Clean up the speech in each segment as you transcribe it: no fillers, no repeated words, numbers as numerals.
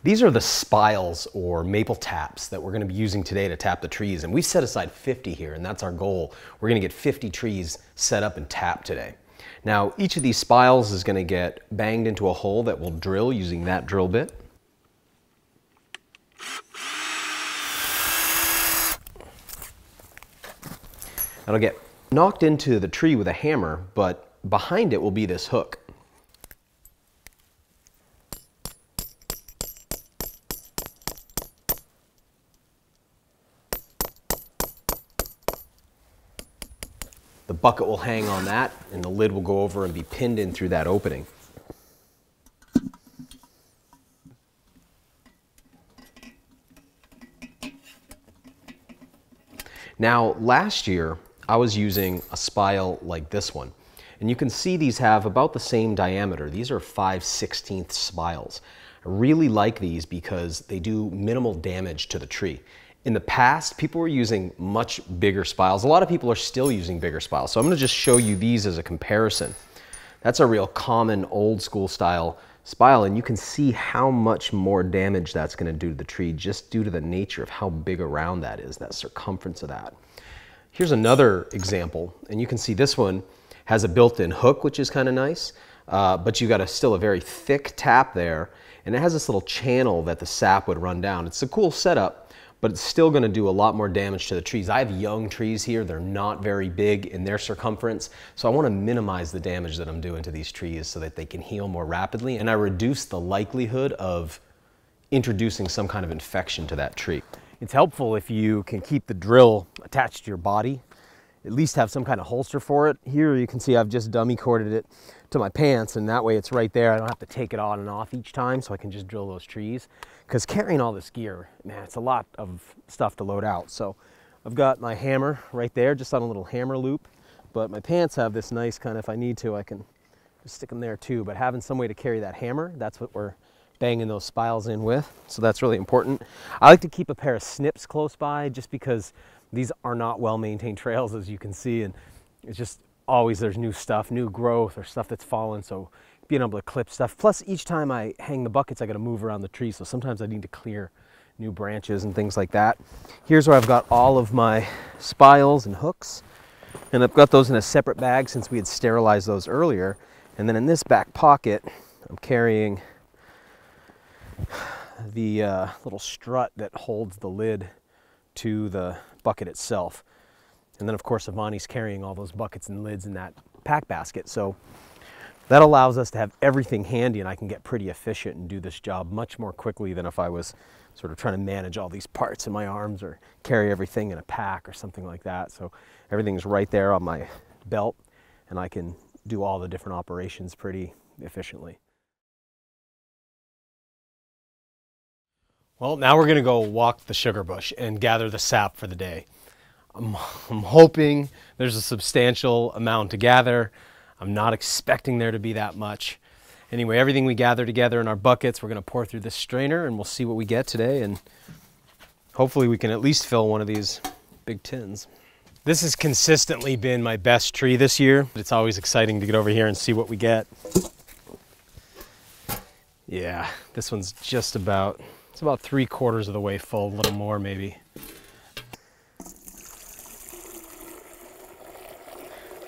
These are the spiles or maple taps that we're going to be using today to tap the trees. And we've set aside 50 here, and that's our goal. We're going to get 50 trees set up and tapped today. Now, each of these spiles is going to get banged into a hole that we'll drill using that drill bit. That'll get knocked into the tree with a hammer, but behind it will be this hook. The bucket will hang on that, and the lid will go over and be pinned in through that opening. Now, last year, I was using a spile like this one, and you can see these have about the same diameter. These are 5/16 spiles. I really like these because they do minimal damage to the tree. In the past, people were using much bigger spiles. A lot of people are still using bigger spiles. So I'm going to just show you these as a comparison. That's a real common old school style spile, and you can see how much more damage that's going to do to the tree just due to the nature of how big around that is, that circumference of that. Here's another example, and you can see this one has a built-in hook, which is kind of nice, but you got still a very thick tap there, and it has this little channel that the sap would run down. It's a cool setup, but it's still going to do a lot more damage to the trees. I have young trees here. They're not very big in their circumference, so I want to minimize the damage that I'm doing to these trees so that they can heal more rapidly, and I reduce the likelihood of introducing some kind of infection to that tree. It's helpful if you can keep the drill attached to your body, at least have some kind of holster for it. Here you can see I've just dummy corded it to my pants, and that way it's right there. I don't have to take it on and off each time, so I can just drill those trees. Because carrying all this gear, man, it's a lot of stuff to load out. So I've got my hammer right there, just on a little hammer loop, but my pants have this nice kind of, if I need to, I can just stick them there too. But having some way to carry that hammer, that's what we're banging those spiles in with. So that's really important. I like to keep a pair of snips close by just because these are not well-maintained trails, as you can see, and it's just always there's new stuff, new growth or stuff that's fallen, so being able to clip stuff. Plus, each time I hang the buckets, I got to move around the tree, so sometimes I need to clear new branches and things like that. Here's where I've got all of my spiles and hooks, and I've got those in a separate bag since we had sterilized those earlier. And then in this back pocket, I'm carrying the little strut that holds the lid to the bucket itself. And then of course Avani's carrying all those buckets and lids in that pack basket. So that allows us to have everything handy, and I can get pretty efficient and do this job much more quickly than if I was sort of trying to manage all these parts in my arms or carry everything in a pack or something like that. So everything's right there on my belt, and I can do all the different operations pretty efficiently. Well, now we're going to go walk the sugar bush and gather the sap for the day. I'm hoping there's a substantial amount to gather. I'm not expecting there to be that much. Anyway, everything we gather together in our buckets, we're going to pour through this strainer, and we'll see what we get today, and hopefully we can at least fill one of these big tins. This has consistently been my best tree this year. It's always exciting to get over here and see what we get. Yeah, this one's just about, it's about 3/4 of the way full, a little more maybe.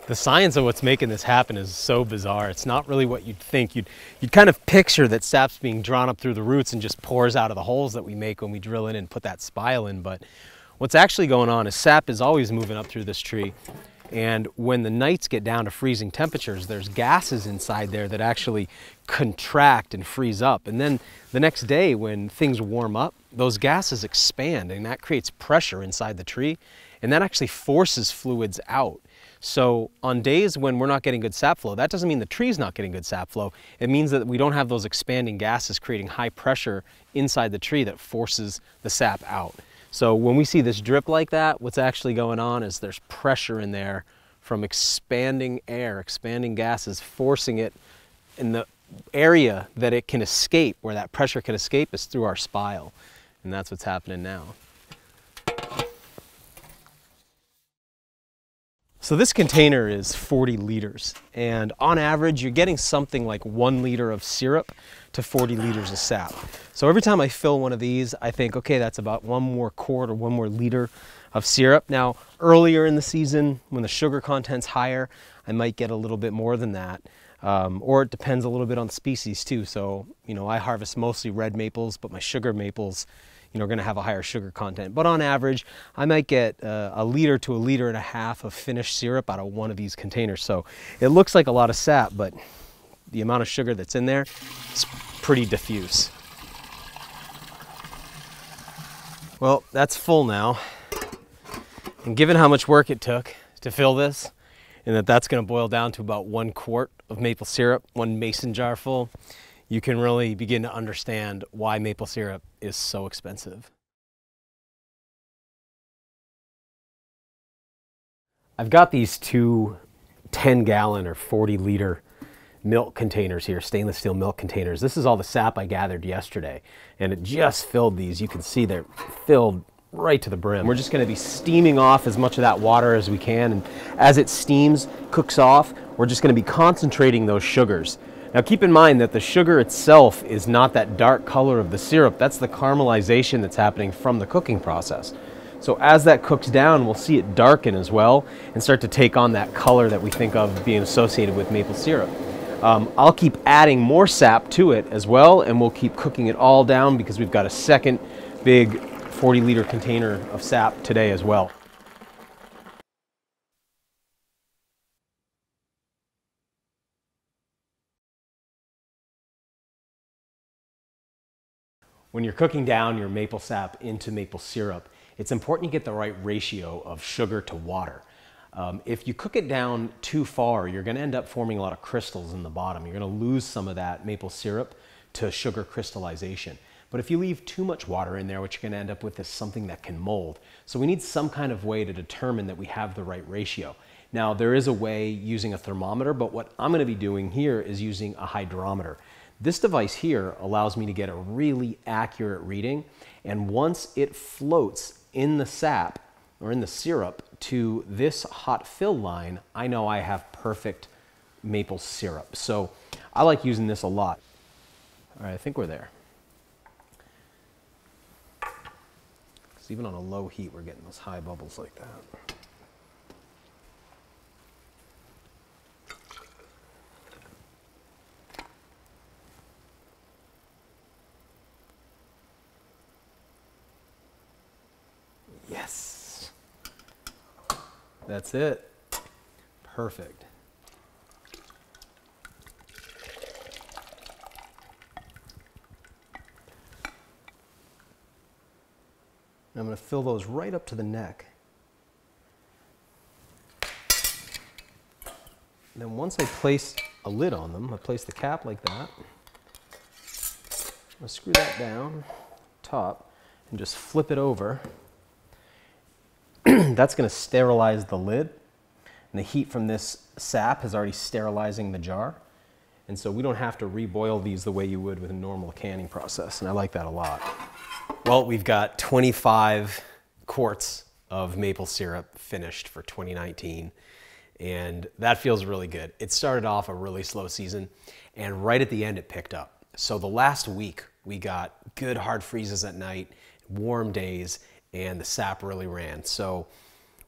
The science of what's making this happen is so bizarre. It's not really what you'd think. You'd kind of picture that sap's being drawn up through the roots and just pours out of the holes that we make when we drill in and put that spile in. But what's actually going on is sap is always moving up through this tree. And when the nights get down to freezing temperatures, there's gases inside there that actually contract and freeze up. And then the next day when things warm up, those gases expand, and that creates pressure inside the tree. And that actually forces fluids out. So on days when we're not getting good sap flow, that doesn't mean the tree's not getting good sap flow. It means that we don't have those expanding gases creating high pressure inside the tree that forces the sap out. So when we see this drip like that, what's actually going on is there's pressure in there from expanding air, expanding gases, forcing it in the area that it can escape, where that pressure can escape is through our spile. And that's what's happening now. So this container is 40 liters, and on average you're getting something like 1 liter of syrup to 40 liters of sap. So every time I fill one of these, I think, okay, that's about 1 more quart or 1 more liter of syrup. Now, earlier in the season, when the sugar content's higher, I might get a little bit more than that. Or it depends a little bit on the species too. So, you know, I harvest mostly red maples, but my sugar maples, you know, are going to have a higher sugar content. But on average, I might get 1 liter to 1.5 liters of finished syrup out of one of these containers. So it looks like a lot of sap, but the amount of sugar that's in there is pretty diffuse. Well, that's full now. And given how much work it took to fill this, and that's going to boil down to about 1 quart of maple syrup, 1 mason jar full, you can really begin to understand why maple syrup is so expensive. I've got these 2 10-gallon or 40-liter milk containers here, stainless steel milk containers. This is all the sap I gathered yesterday, and it just filled these. You can see they're filled right to the brim. We're just going to be steaming off as much of that water as we can, and as it steams, cooks off, we're just going to be concentrating those sugars. Now keep in mind that the sugar itself is not that dark color of the syrup. That's the caramelization that's happening from the cooking process. So as that cooks down, we'll see it darken as well and start to take on that color that we think of being associated with maple syrup. I'll keep adding more sap to it as well, and we'll keep cooking it all down because we've got a second big 40-liter container of sap today as well. When you're cooking down your maple sap into maple syrup, it's important you get the right ratio of sugar to water. If you cook it down too far, you're going to end up forming a lot of crystals in the bottom. You're going to lose some of that maple syrup to sugar crystallization. But if you leave too much water in there, what you're going to end up with is something that can mold. So we need some kind of way to determine that we have the right ratio. Now, there is a way using a thermometer, but what I'm going to be doing here is using a hydrometer. This device here allows me to get a really accurate reading, and once it floats in the sap or in the syrup to this hot fill line, I know I have perfect maple syrup. So I like using this a lot. All right, I think we're there. So even on a low heat, we're getting those high bubbles like that. Yes. That's it. Perfect. I'm going to fill those right up to the neck. And then once I place a lid on them, I place the cap like that. I'll screw that down, top, and just flip it over. That's going to sterilize the lid. And the heat from this sap is already sterilizing the jar. And so we don't have to reboil these the way you would with a normal canning process. And I like that a lot. Well, we've got 25 quarts of maple syrup finished for 2019. And that feels really good. It started off a really slow season, and right at the end it picked up. So the last week we got good hard freezes at night, warm days, and the sap really ran. So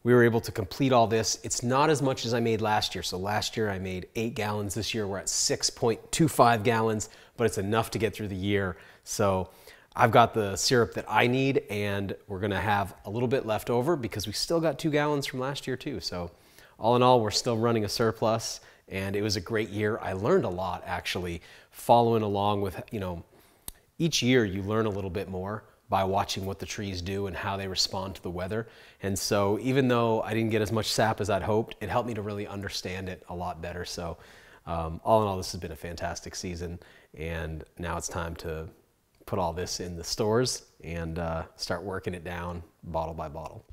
we were able to complete all this. It's not as much as I made last year. So last year I made 8 gallons. This year we're at 6.25 gallons, but it's enough to get through the year. So I've got the syrup that I need, and we're gonna have a little bit left over because we still got 2 gallons from last year too. So all in all, we're still running a surplus, and it was a great year. I learned a lot actually following along with, you know, each year you learn a little bit more by watching what the trees do and how they respond to the weather. And so even though I didn't get as much sap as I'd hoped, it helped me to really understand it a lot better. So all in all, this has been a fantastic season, and now it's time to put all this in the stores and start working it down bottle by bottle.